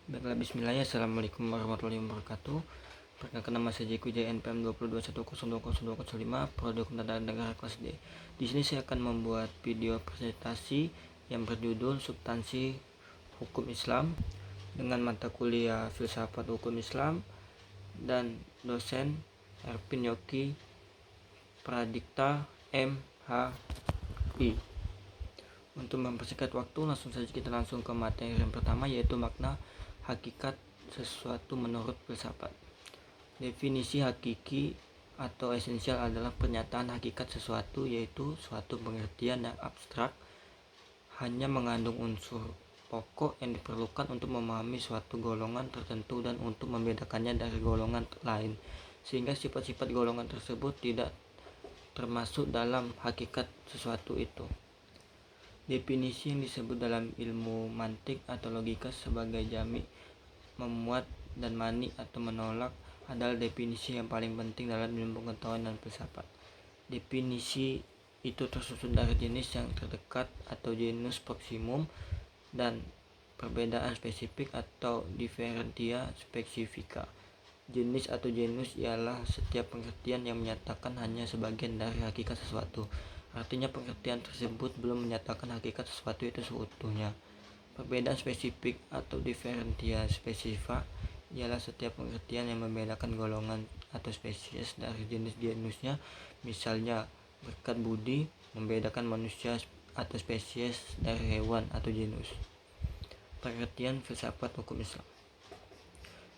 Baiklah, bismillah, assalamualaikum warahmatullahi wabarakatuh. Perkenalkan, nama saya Jeku JNPM 2021020205, Prodi Hukum Tata Negara kelas D. Di sini saya akan membuat video presentasi yang berjudul Substansi Hukum Islam dengan mata kuliah Filsafat Hukum Islam dan dosen Erpin Yoki Pradikta MHI. Untuk mempersingkat waktu, langsung saja kita langsung ke materi yang pertama, yaitu makna hakikat sesuatu menurut filsafat. Definisi hakiki atau esensial adalah pernyataan hakikat sesuatu, yaitu suatu pengertian yang abstrak, hanya mengandung unsur pokok yang diperlukan untuk memahami suatu golongan tertentu dan untuk membedakannya dari golongan lain, sehingga sifat-sifat golongan tersebut tidak termasuk dalam hakikat sesuatu itu. Definisi yang disebut dalam ilmu mantik atau logika sebagai jami, memuat, dan mani atau menolak adalah definisi yang paling penting dalam ilmu pengetahuan dan filsafat. Definisi itu tersusun dari jenis yang terdekat atau genus proximum dan perbedaan spesifik atau differentia specifica. Jenis atau genus ialah setiap pengertian yang menyatakan hanya sebagian dari hakikat sesuatu. Artinya pengertian tersebut belum menyatakan hakikat sesuatu itu seutuhnya. Perbedaan spesifik atau differentia specifica ialah setiap pengertian yang membedakan golongan atau spesies dari jenis-genusnya. Misalnya, berkat budi membedakan manusia atau spesies dari hewan atau genus. Pengertian filsafat hukum Islam.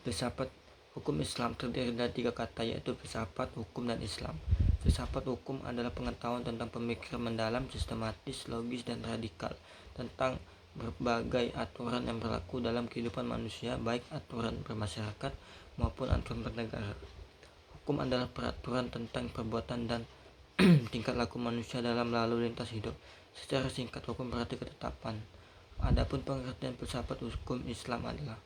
Filsafat hukum Islam terdiri dari 3 kata, yaitu filsafat, hukum, dan Islam. Filsafat hukum adalah pengetahuan tentang pemikiran mendalam, sistematis, logis, dan radikal tentang berbagai aturan yang berlaku dalam kehidupan manusia, baik aturan bermasyarakat maupun aturan bernegara. Hukum adalah peraturan tentang perbuatan dan tingkat laku manusia dalam lalu lintas hidup. Secara singkat, hukum berarti ketetapan. Adapun pengertian filsafat hukum Islam adalah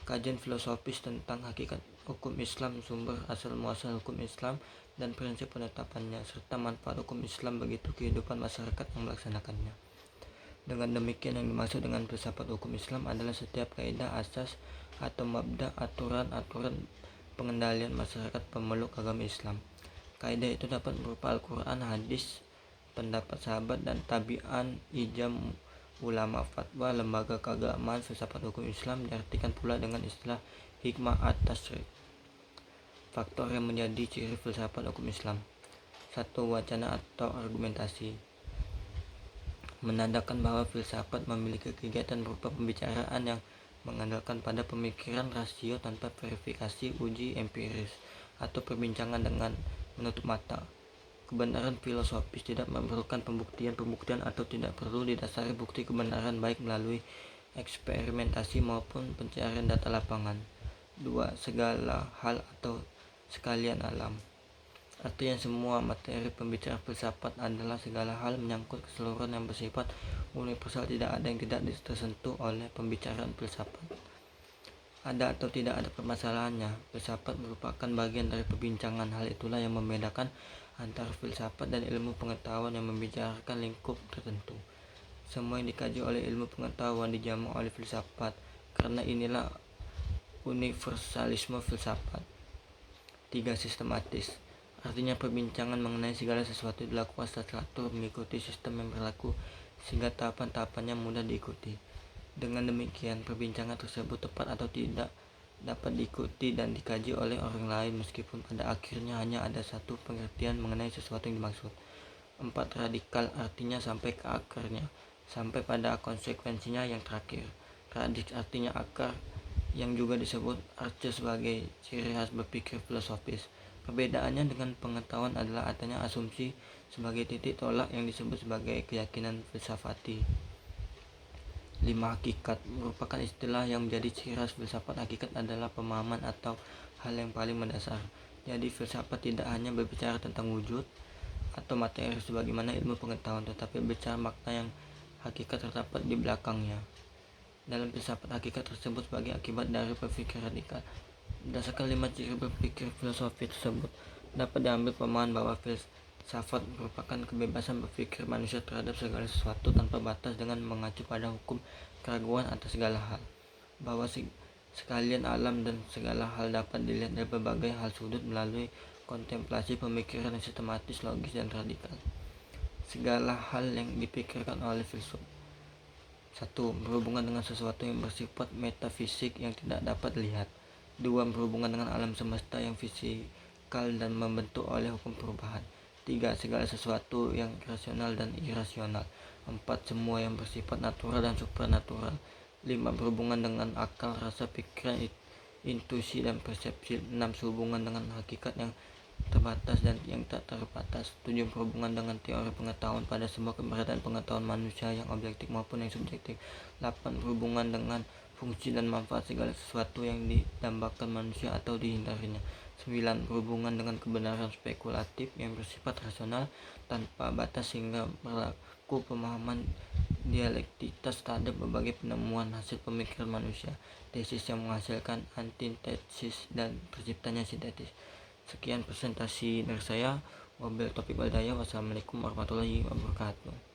kajian filosofis tentang hakikat hukum Islam, sumber asal muasal hukum Islam, dan prinsip penetapannya, serta manfaat hukum Islam bagi kehidupan masyarakat yang melaksanakannya. Dengan demikian, yang dimaksud dengan filsafat hukum Islam adalah setiap kaidah, asas, atau mabda, aturan-aturan pengendalian masyarakat pemeluk agama Islam. Kaidah itu dapat berupa Al-Quran, hadis, pendapat sahabat, dan tabi'an, ijma ulama, fatwa, lembaga keagamaan. Filsafat hukum Islam diartikan pula dengan istilah hikmah at-tasyrih. Faktor yang menjadi ciri filsafat hukum Islam. 1. Wacana atau argumentasi. Menandakan bahwa filsafat memiliki kegiatan berupa pembicaraan yang mengandalkan pada pemikiran rasio tanpa verifikasi uji empiris atau perbincangan dengan menutup mata. Kebenaran filosofis tidak memerlukan pembuktian atau tidak perlu didasari bukti kebenaran baik melalui eksperimentasi maupun pencarian data lapangan. 2. Segala hal atau sekalian alam. Artinya semua materi pembicara filsafat adalah segala hal menyangkut keseluruhan yang bersifat universal, tidak ada yang tidak tersentuh oleh pembicaraan filsafat. Ada atau tidak ada permasalahannya, filsafat merupakan bagian dari perbincangan. Hal itulah yang membedakan antara filsafat dan ilmu pengetahuan yang membicarakan lingkup tertentu. Semua yang dikaji oleh ilmu pengetahuan dijamak oleh filsafat, karena inilah universalisme filsafat. 3. Sistematis. Artinya perbincangan mengenai segala sesuatu dilakukan secara teratur mengikuti sistem yang berlaku sehingga tahapan-tahapannya mudah diikuti. Dengan demikian, perbincangan tersebut tepat atau tidak dapat diikuti dan dikaji oleh orang lain meskipun pada akhirnya hanya ada satu pengertian mengenai sesuatu yang dimaksud. 4. Radikal. Artinya sampai ke akarnya, sampai pada konsekuensinya yang terakhir. Radix artinya akar, yang juga disebut arche sebagai ciri khas berpikir filosofis. Perbedaannya dengan pengetahuan adalah adanya asumsi sebagai titik tolak yang disebut sebagai keyakinan filsafati. 5. Hakikat merupakan istilah yang menjadi ciri khas filsafat. Hakikat adalah pemahaman atau hal yang paling mendasar. Jadi filsafat tidak hanya berbicara tentang wujud atau materi sebagaimana ilmu pengetahuan, tetapi berbicara makna yang hakikat terdapat di belakangnya. Dalam filsafat, hakikat tersebut sebagai akibat dari berpikir radikal. Berdasarkan 5 ciri berpikir filosofi tersebut, dapat diambil pemahaman bahwa filsafat merupakan kebebasan berpikir manusia terhadap segala sesuatu tanpa batas dengan mengacu pada hukum keraguan atas segala hal, bahwa Sekalian alam dan segala hal dapat dilihat dari berbagai hal sudut melalui kontemplasi pemikiran yang sistematis, logis, dan radikal. Segala hal yang dipikirkan oleh filsuf. 1. Berhubungan dengan sesuatu yang bersifat metafisik yang tidak dapat dilihat. 2. Berhubungan dengan alam semesta yang fisikal dan membentuk oleh hukum perubahan. 3. Segala sesuatu yang rasional dan irasional. 4. Semua yang bersifat natural dan supranatural. 5. Berhubungan dengan akal, rasa, pikiran, intuisi, dan persepsi. 6. Sehubungan dengan hakikat yang terbatas dan yang tak terbatas. 7. Berhubungan dengan teori pengetahuan pada sebuah keberadaan pengetahuan manusia yang objektif maupun yang subjektif. 8. Berhubungan dengan fungsi dan manfaat segala sesuatu yang didambakan manusia atau dihindarinya. 9. Berhubungan dengan kebenaran spekulatif yang bersifat rasional tanpa batas sehingga berlaku pemahaman dialektitas terhadap berbagai penemuan hasil pemikiran manusia, tesis yang menghasilkan antitesis dan terciptanya sintetis. Sekian presentasi dari saya, wabillahi taufiq wal hidayah. Wassalamualaikum warahmatullahi wabarakatuh.